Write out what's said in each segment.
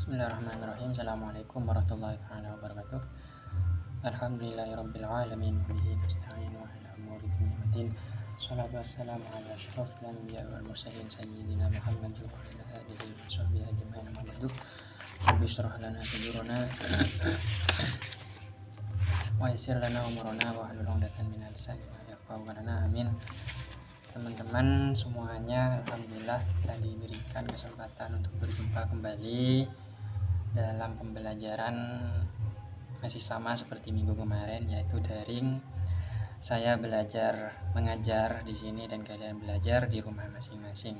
Bismillahirrahmanirrahim. Assalamualaikum warahmatullahi wabarakatuh. Alhamdulillahirabbil alamin bihi nasta'in wa ala umuri dunya. Shalatu wassalamu ala asyrofil anbiya'i wal mursalin sayyidina Muhammadin wa ala alihi wa sahbihi ajma'in. Amma ba'du. Rabbi shrah lana sadrana wa yassir lana umurana wa hlul 'uqdatam min lisani yafqahu qawlana. Amin. Teman-teman semuanya, alhamdulillah kita diberikan kesempatan untuk berjumpa kembali dalam pembelajaran masih sama seperti minggu kemarin, yaitu daring. Saya belajar mengajar di sini dan kalian belajar di rumah masing-masing.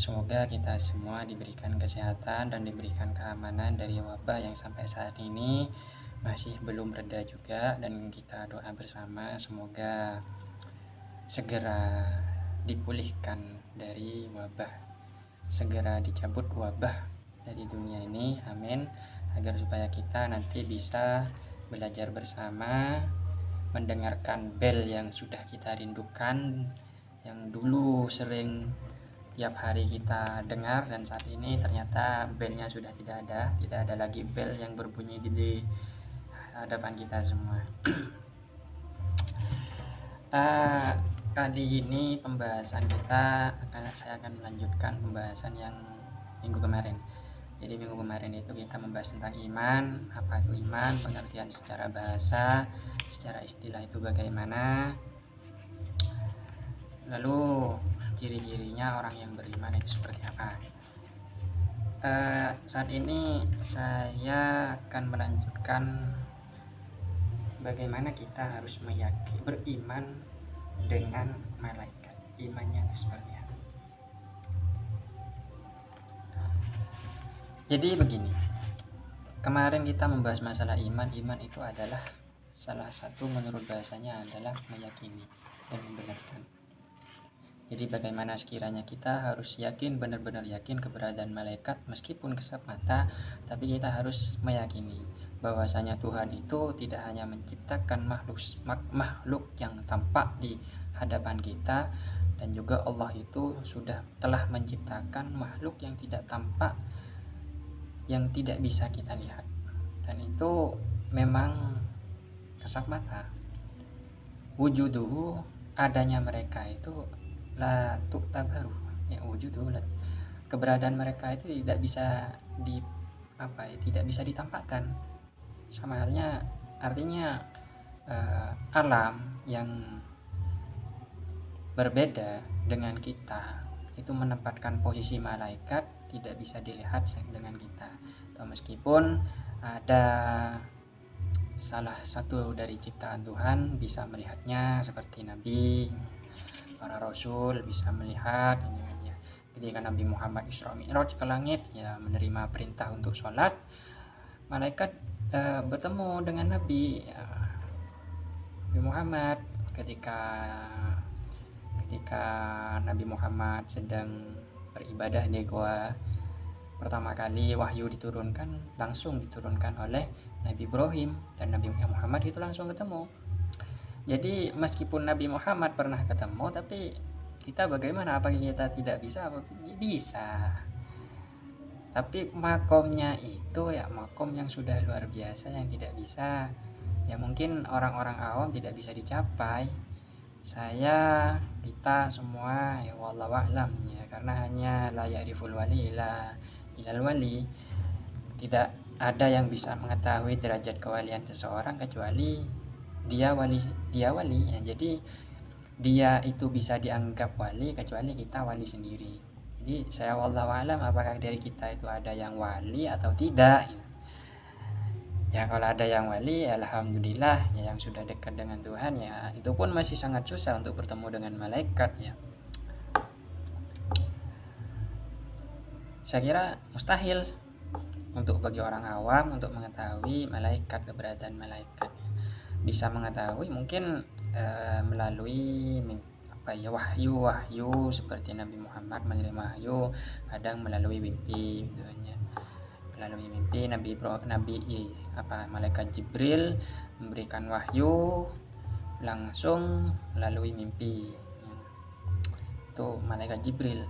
Semoga kita semua diberikan kesehatan dan diberikan keamanan dari wabah yang sampai saat ini masih belum reda juga, dan kita doa bersama semoga segera dipulihkan dari wabah, segera dicabut wabah dari dunia ini, amin, agar supaya kita nanti bisa belajar bersama, mendengarkan bel yang sudah kita rindukan, yang dulu sering tiap hari kita dengar, dan saat ini ternyata belnya sudah tidak ada lagi bel yang berbunyi di hadapan kita semua. Kali ini pembahasan kita saya akan melanjutkan pembahasan yang minggu kemarin. Jadi minggu kemarin itu kita membahas tentang iman, apa itu iman, pengertian secara bahasa, secara istilah itu bagaimana, lalu ciri-cirinya orang yang beriman itu seperti apa. Saat ini saya akan melanjutkan bagaimana kita harus meyakini, beriman dengan malaikat. Imannya itu seperti apa? Jadi begini, kemarin kita membahas masalah iman. Iman itu adalah salah satu, menurut bahasanya, adalah meyakini dan membenarkan. Jadi bagaimana sekiranya kita harus yakin, benar-benar yakin keberadaan malaikat, meskipun kesap mata, tapi kita harus meyakini bahwasanya Tuhan itu tidak hanya menciptakan makhluk yang tampak di hadapan kita, dan juga Allah itu telah menciptakan makhluk yang tidak tampak, yang tidak bisa kita lihat, dan itu memang kasat mata. Wujuduhu, adanya mereka itu la tu'tabaru, ya wujuduhu, keberadaan mereka itu tidak bisa tidak bisa ditampakkan. Sama halnya, artinya alam yang berbeda dengan kita itu menempatkan posisi malaikat tidak bisa dilihat dengan kita. Atau meskipun ada salah satu dari ciptaan Tuhan bisa melihatnya, seperti Nabi, para Rasul bisa melihat ini ya. Ketika Nabi Muhammad Isra Mi'raj ke langit, ya menerima perintah untuk sholat, malaikat bertemu dengan Nabi Muhammad ketika Nabi Muhammad sedang beribadah di gua. Pertama kali wahyu langsung diturunkan oleh Nabi Ibrahim, dan Nabi Muhammad itu langsung ketemu. Jadi meskipun Nabi Muhammad pernah ketemu, tapi kita bagaimana? Apakah kita tidak bisa? Bisa. Tapi makomnya itu ya makom yang sudah luar biasa, yang tidak bisa, ya mungkin orang-orang awam tidak bisa dicapai. Kita semua ya wallahu a'lam, ya, karena hanya la ya'riful wali ilal wali. Tidak ada yang bisa mengetahui derajat kewalian seseorang kecuali dia wali ya. Jadi dia itu bisa dianggap wali kecuali kita wali sendiri. Jadi saya wallahu a'lam, apakah dari kita itu ada yang wali atau tidak. Ya kalau ada yang wali, alhamdulillah, ya, yang sudah dekat dengan Tuhan, ya itu pun masih sangat susah untuk bertemu dengan malaikat, ya. Saya kira mustahil untuk bagi orang awam untuk mengetahui malaikat, keberadaan malaikat. Bisa mengetahui mungkin melalui wahyu seperti Nabi Muhammad menerima wahyu kadang melalui mimpi, melalui mimpi malaikat Jibril memberikan wahyu langsung melalui mimpi, itu malaikat Jibril.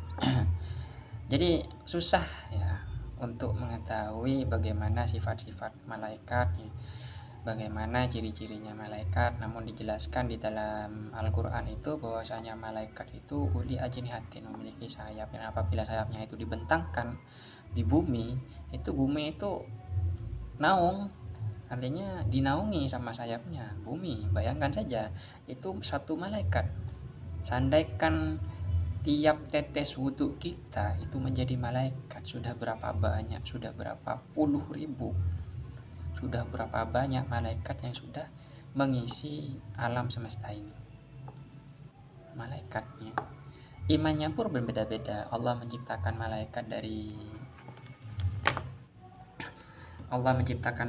Jadi susah, ya, untuk mengetahui bagaimana sifat-sifat malaikat, bagaimana ciri-cirinya malaikat. Namun dijelaskan di dalam Al-Quran itu bahwasanya malaikat itu uli ajnihatin, memiliki sayap, dan apabila sayapnya itu dibentangkan di bumi itu naung, artinya dinaungi sama sayapnya bumi. Bayangkan saja, itu satu malaikat. Seandainya tiap tetes wudhu kita itu menjadi malaikat, sudah berapa banyak, sudah berapa puluh ribu, sudah berapa banyak malaikat yang sudah mengisi alam semesta ini. Malaikatnya, imannya pun berbeda-beda. Allah menciptakan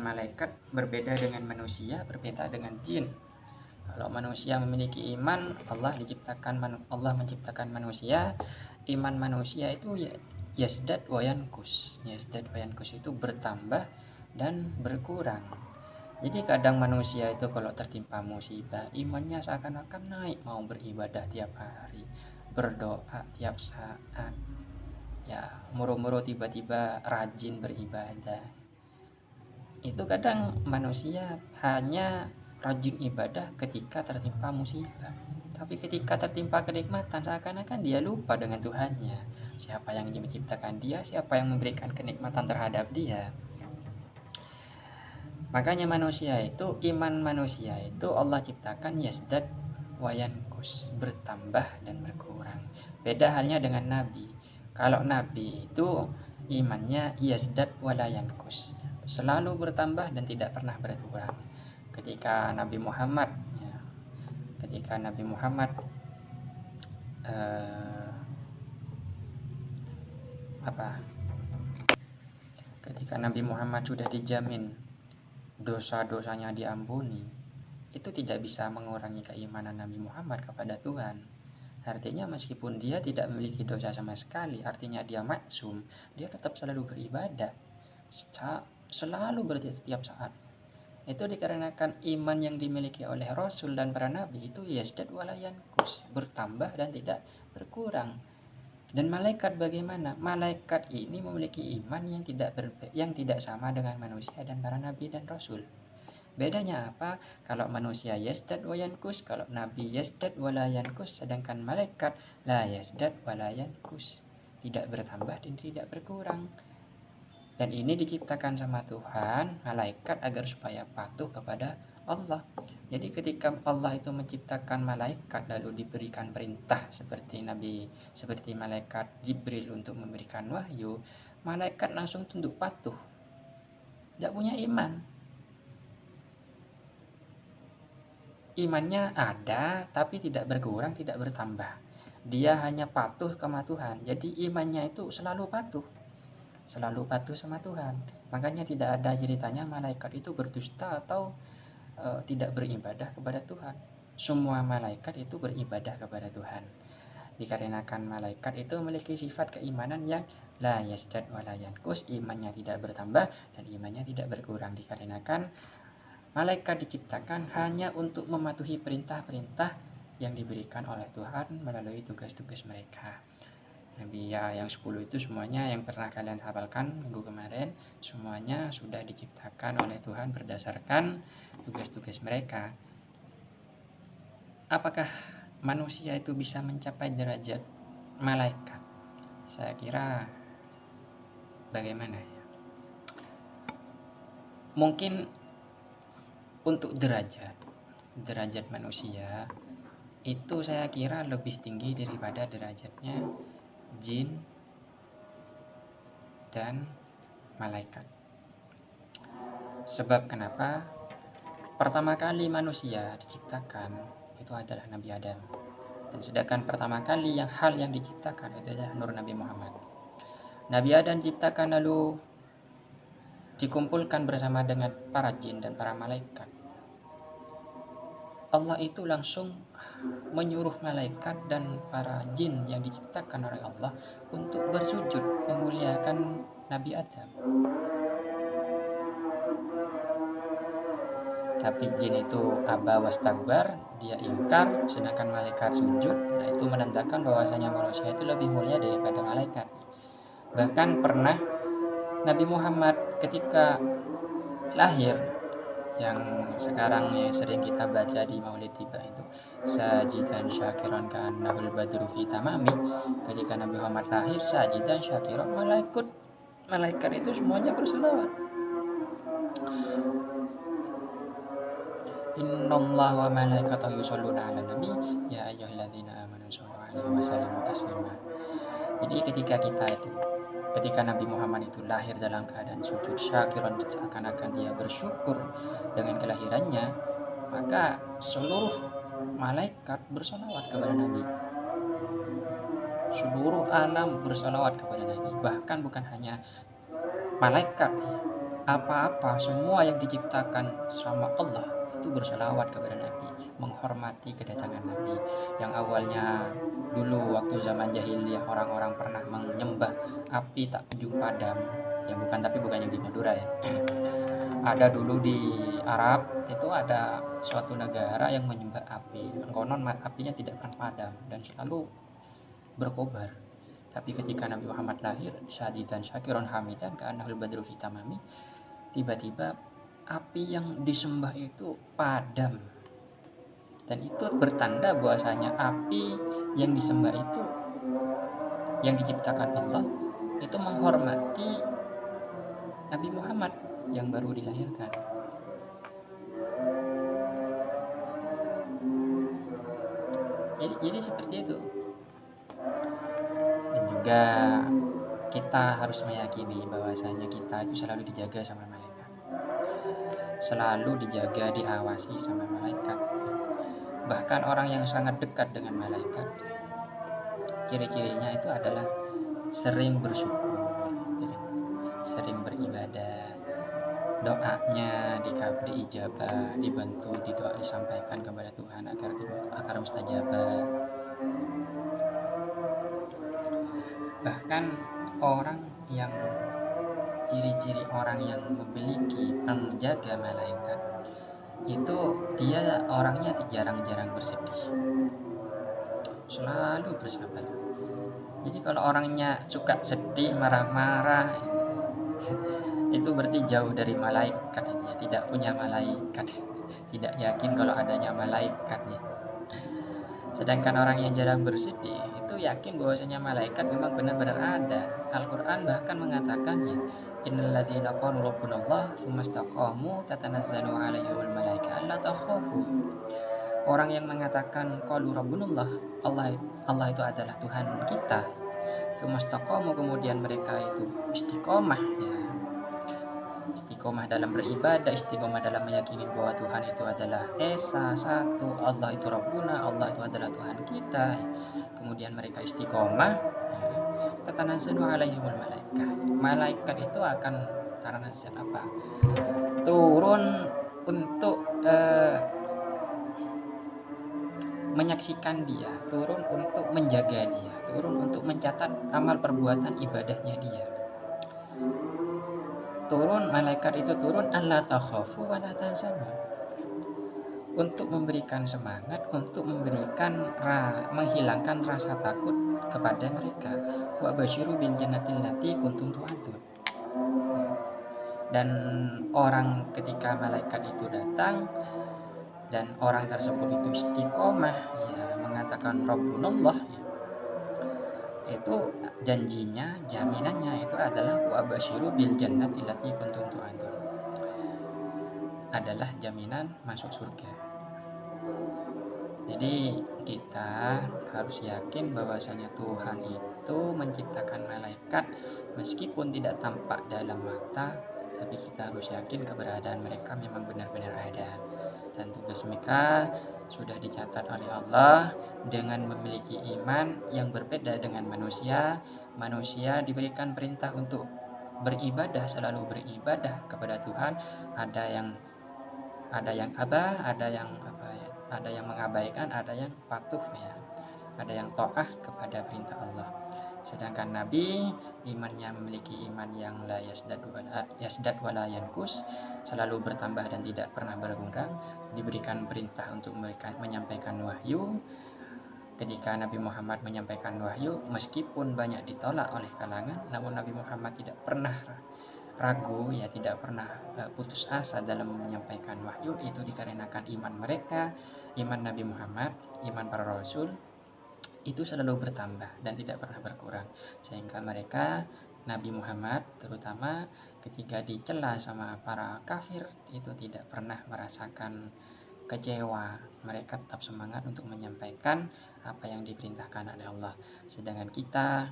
malaikat berbeda dengan manusia, berbeda dengan jin. Kalau manusia memiliki iman, Allah menciptakan manusia. Iman manusia itu yasdad wa yankus. Yasdad wa yankus itu bertambah dan berkurang. Jadi kadang manusia itu kalau tertimpa musibah, imannya seakan-akan naik, mau beribadah tiap hari, berdoa tiap saat. Ya, muru-muru tiba-tiba rajin beribadah. Itu kadang manusia hanya rajin ibadah ketika tertimpa musibah, tapi ketika tertimpa kenikmatan seakan-akan dia lupa dengan Tuhannya. Siapa yang menciptakan dia, siapa yang memberikan kenikmatan terhadap dia. Makanya iman manusia itu Allah ciptakan yasdad wa yankus, bertambah dan berkurang. Beda halnya dengan Nabi. Kalau Nabi itu imannya yasdad wa la yankus, selalu bertambah dan tidak pernah berkurang. Ketika Nabi Muhammad ketika Nabi Muhammad sudah dijamin dosa-dosanya diampuni, itu tidak bisa mengurangi keimanan Nabi Muhammad kepada Tuhan. Artinya meskipun dia tidak memiliki dosa sama sekali, artinya dia maksum, dia tetap selalu beribadah, selalu setiap saat. Itu dikarenakan iman yang dimiliki oleh Rasul dan para Nabi itu yasdad wa la yankus, bertambah dan tidak berkurang. Dan malaikat bagaimana? Malaikat ini memiliki iman yang tidak sama dengan manusia dan para Nabi dan Rasul. Bedanya apa? Kalau manusia yasdad wa yankus, kalau Nabi yasdad wa la yankus, sedangkan malaikat la yasdad wa la yankus, tidak bertambah dan tidak berkurang. Dan ini diciptakan sama Tuhan, malaikat, agar supaya patuh kepada Allah. Jadi ketika Allah itu menciptakan malaikat lalu diberikan perintah seperti malaikat Jibril untuk memberikan wahyu, malaikat langsung tunduk patuh. Tidak punya iman. Imannya ada tapi tidak berkurang, tidak bertambah. Dia hanya patuh sama Tuhan. Jadi imannya itu selalu patuh sama Tuhan. Makanya tidak ada ceritanya malaikat itu berdusta atau tidak beribadah kepada Tuhan. Semua malaikat itu beribadah kepada Tuhan. Dikarenakan malaikat itu memiliki sifat keimanan yang la yasdad wa la yankus, imannya tidak bertambah dan imannya tidak berkurang. Dikarenakan malaikat diciptakan hanya untuk mematuhi perintah-perintah yang diberikan oleh Tuhan melalui tugas-tugas mereka. Nabi yang 10 itu semuanya yang pernah kalian hafalkan minggu kemarin, semuanya sudah diciptakan oleh Tuhan berdasarkan tugas-tugas mereka. Apakah manusia itu bisa mencapai derajat malaikat? Saya kira bagaimana ya? Mungkin untuk derajat manusia itu saya kira lebih tinggi daripada derajatnya jin dan malaikat. Sebab kenapa? Pertama kali manusia diciptakan itu adalah Nabi Adam. Dan sedangkan pertama kali hal yang diciptakan adalah Nur Nabi Muhammad. Nabi Adam diciptakan lalu dikumpulkan bersama dengan para jin dan para malaikat. Allah itu langsung menyuruh malaikat dan para jin yang diciptakan oleh Allah untuk bersujud memuliakan Nabi Adam. Tapi jin itu aba wastakbar, dia ingkar, sedangkan malaikat sujud. Nah, itu menandakan bahwasanya manusia itu lebih mulia daripada malaikat. Bahkan pernah Nabi Muhammad ketika lahir, yang sekarang yang sering kita baca di Maulid tiba itu, sajidan syakiran ka'annahul badru fi tamami. Ketika Nabi Muhammad lahir, sajidan syakiran, malaikat itu semuanya berselawat. Innallaha wa malaikatahu yusholluna 'alan nabi ya ayyuhalladzina amanu shollu 'alaihi wa sallimu taslima. Jadi ketika Nabi Muhammad itu lahir dalam keadaan sujud syakiran, seakan-akan dia bersyukur dengan kelahirannya, maka seluruh malaikat bersalawat kepada Nabi. Seluruh alam bersalawat kepada Nabi. Bahkan bukan hanya malaikat, apa-apa semua yang diciptakan sama Allah itu bersalawat kepada Nabi, menghormati kedatangan Nabi. Yang awalnya dulu waktu zaman jahiliyah orang-orang pernah menyembah api tak kunjung padam, yang bukan yang di Madura ya. Ada dulu di Arab itu ada suatu negara yang menyembah api, konon apinya tidak akan padam dan selalu berkobar. Tapi ketika Nabi Muhammad lahir, sajidan syakiron hamidan ka'annahul badru fi tamami, tiba-tiba api yang disembah itu padam. Dan itu bertanda bahwasanya api yang disembah itu, yang diciptakan Allah, itu menghormati Nabi Muhammad yang baru dilahirkan. Jadi seperti itu. Dan juga kita harus meyakini bahwasanya kita itu selalu dijaga sama malaikat, selalu dijaga, diawasi sama malaikat. Bahkan orang yang sangat dekat dengan malaikat, ciri-cirinya itu adalah sering bersyukur, sering beribadah, doanya diijabah, dibantu, disampaikan kepada Tuhan agar mustajabah. Bahkan orang yang ciri-ciri orang yang memiliki penjaga malaikat itu dia orangnya jarang-jarang bersedih, selalu bersabar. Jadi kalau orangnya suka sedih, marah-marah, itu berarti jauh dari malaikat, ya, tidak punya malaikat, tidak yakin kalau adanya malaikatnya. Sedangkan orang yang jarang bersedih itu yakin bahwasanya malaikat memang benar-benar ada. Al-Quran bahkan mengatakannya, innalladzina qalu rabbunallah tsumma istaqamu tatanazzalu 'alaihimul malaikatu alla takhafu. Orang yang mengatakan qalu rabbunallah, Allah itu adalah Tuhan kita, tsumma istaqamu, kemudian mereka itu istiqomah, ya, istiqomah dalam beribadah, istiqomah dalam meyakini bahwa Tuhan itu adalah Esa, satu, Allah itu Rabbuna, Allah itu adalah Tuhan kita. Kemudian mereka istiqomah, tatanazzalu 'alaihimul malaikah. Malaikat itu akan tatanazal apa? Turun untuk menyaksikan dia, turun untuk menjaga dia, turun untuk mencatat amal perbuatan ibadahnya dia. Turun, malaikat itu turun alla takhafu wa la tahzanu, untuk memberikan semangat, untuk menghilangkan rasa takut kepada mereka. Wa basyiru bil jannatil lati kuntum tu'adun. Dan orang ketika malaikat itu datang dan orang tersebut itu istiqomah, ya, mengatakan Rabbunallah, ya, itu janjinya, jaminannya itu adalah wa basyiru bil jannati allati kuntum tu'adun, adalah jaminan masuk surga. Jadi kita harus yakin bahwasanya Tuhan itu menciptakan malaikat meskipun tidak tampak dalam mata, tapi kita harus yakin keberadaan mereka memang benar-benar ada. Dan tugas mereka sudah dicatat oleh Allah dengan memiliki iman yang berbeda dengan manusia. Manusia diberikan perintah untuk beribadah, selalu beribadah kepada Tuhan. Ada yang ada yang mengabaikan, ada yang patuh, ya, ada yang taat kepada perintah Allah. Sedangkan Nabi imannya memiliki iman yang la yasdad wa la yankus, selalu bertambah dan tidak pernah berkurang, diberikan perintah untuk menyampaikan wahyu. Ketika Nabi Muhammad menyampaikan wahyu, meskipun banyak ditolak oleh kalangan, namun Nabi Muhammad tidak pernah ragu, ya tidak pernah putus asa dalam menyampaikan wahyu, itu dikarenakan iman mereka, iman Nabi Muhammad, iman para rasul itu selalu bertambah dan tidak pernah berkurang, sehingga mereka Nabi Muhammad terutama ketika dicela sama para kafir itu tidak pernah merasakan kecewa. Mereka tetap semangat untuk menyampaikan apa yang diperintahkan oleh Allah. Sedangkan kita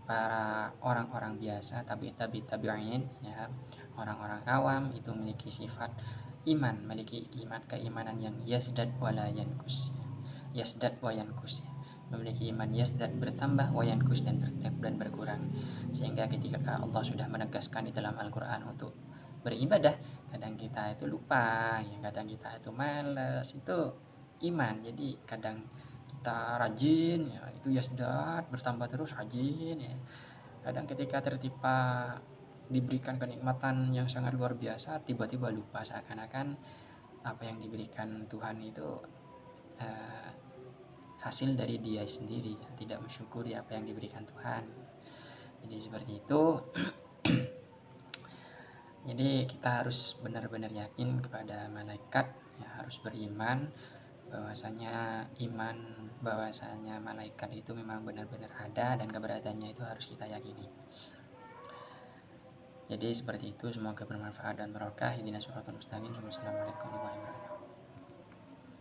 para orang-orang biasa, tabi'in, ya, orang-orang awam itu memiliki sifat iman, memiliki keimanan yang yasdad wala yankus, yasdad wa yankus, memiliki iman yasdad bertambah, wa yankus dan berkurang. Sehingga ketika Allah sudah menegaskan di dalam Al-Quran untuk beribadah, kadang kita itu lupa, ya, kadang kita itu males, itu iman. Jadi kadang kita rajin, ya itu yasdad bertambah terus rajin, ya. Kadang ketika tertimpa diberikan kenikmatan yang sangat luar biasa, tiba-tiba lupa, seakan-akan apa yang diberikan Tuhan itu hasil dari dia sendiri, tidak mensyukuri apa yang diberikan Tuhan. Jadi seperti itu. Jadi kita harus benar-benar yakin kepada malaikat, ya, harus beriman bahwasanya malaikat itu memang benar-benar ada dan keberadaannya itu harus kita yakini. Jadi seperti itu, semoga bermanfaat dan barokah. Ihdinas siratal mustaqim. Wassalamualaikum warahmatullahi wabarakatuh.